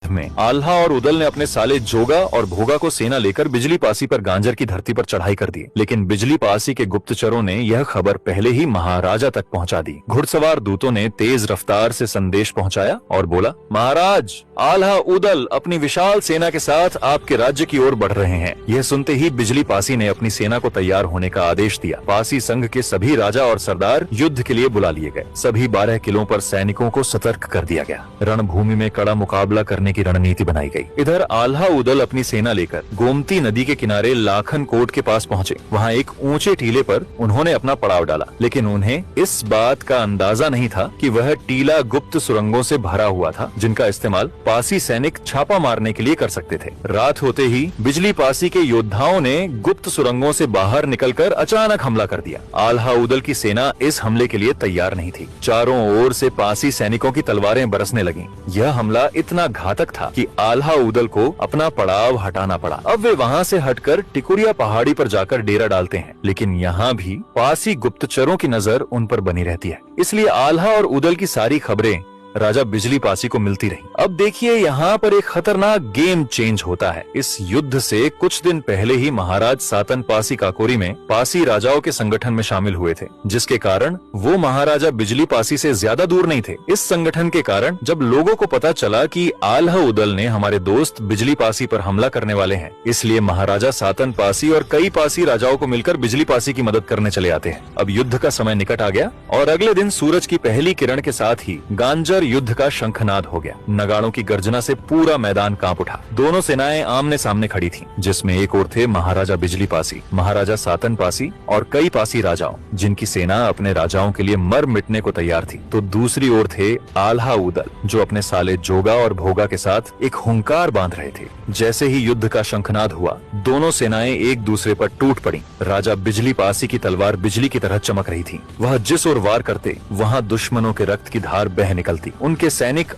में आल्हा और उदल ने अपने साले जोगा और भोगा को सेना लेकर बिजली पासी पर गांजर की धरती पर चढ़ाई कर दी। लेकिन बिजली पासी के गुप्तचरों ने यह खबर पहले ही महाराजा तक पहुंचा दी। घुड़सवार दूतों ने तेज रफ्तार से संदेश पहुंचाया और बोला, महाराज, आल्हा उदल अपनी विशाल सेना के साथ आपके राज्य की ओर बढ़ रहे हैं। यह सुनते ही बिजली पासी ने अपनी सेना को तैयार होने का आदेश दिया। पासी संघ के सभी राजा और सरदार युद्ध के लिए बुला लिए गए। सभी 12 किलों पर सैनिकों को सतर्क कर दिया गया। रणभूमि में कड़ा मुकाबला करने की रणनीति बनाई गई। इधर आल्हा उदल अपनी सेना लेकर गोमती नदी के किनारे लाखन कोट के पास पहुंचे। वहां एक ऊंचे टीले पर उन्होंने अपना पड़ाव डाला, लेकिन उन्हें इस बात का अंदाजा नहीं था कि वह टीला गुप्त सुरंगों से भरा हुआ था, जिनका इस्तेमाल पासी सैनिक छापा मारने के लिए कर सकते थे। रात होते ही बिजली पासी के योद्धाओं ने गुप्त सुरंगों से बाहर निकलकर अचानक हमला कर दिया। आल्हा उदल की सेना इस हमले के लिए तैयार नहीं थी। चारों ओर से पासी सैनिकों की तलवारें बरसने लगीं। यह हमला इतना घातक था कि आल्हा उदल को अपना पड़ाव हटाना पड़ा। अब वे वहां से हटकर टिकुरिया पहाड़ी पर जाकर डेरा डालते हैं, लेकिन यहाँ भी पासी गुप्तचरों की नजर उन पर बनी रहती है। इसलिए आल्हा और उदल की सारी खबरें राजा बिजली पासी को मिलती रही। अब देखिए, यहाँ पर एक खतरनाक गेम चेंज होता है। इस युद्ध से कुछ दिन पहले ही महाराज सातन पासी काकोरी में पासी राजाओं के संगठन में शामिल हुए थे, जिसके कारण वो महाराजा बिजली पासी से ज्यादा दूर नहीं थे। इस संगठन के कारण जब लोगों को पता चला कि आल्हा उदल ने हमारे दोस्त बिजली पासी पर हमला करने वाले हैं, इसलिए महाराजा सातन पासी और कई पासी राजाओं को मिलकर बिजली पासी की मदद करने चले आते हैं। अब युद्ध का समय निकट आ गया और अगले दिन सूरज की पहली किरण के साथ ही गांजर युद्ध का शंखनाद हो गया। नगाड़ों की गर्जना से पूरा मैदान कांप उठा। दोनों सेनाएं आमने सामने खड़ी थीं, जिसमें एक ओर थे महाराजा बिजली पासी, महाराजा सातन पासी और कई पासी राजाओं, जिनकी सेना अपने राजाओं के लिए मर मिटने को तैयार थी। तो दूसरी ओर थे आल्हा उदल, जो अपने साले जोगा और भोगा के साथ एक हुंकार बांध रहे थे। जैसे ही युद्ध का शंखनाद हुआ, दोनों सेनाएं एक दूसरे पर टूट पड़ी। राजा बिजली पासी की तलवार बिजली की तरह चमक रही थी। वह जिस ओर वार करते, वहां दुश्मनों के रक्त की धार बह निकलती। उनके सैनिक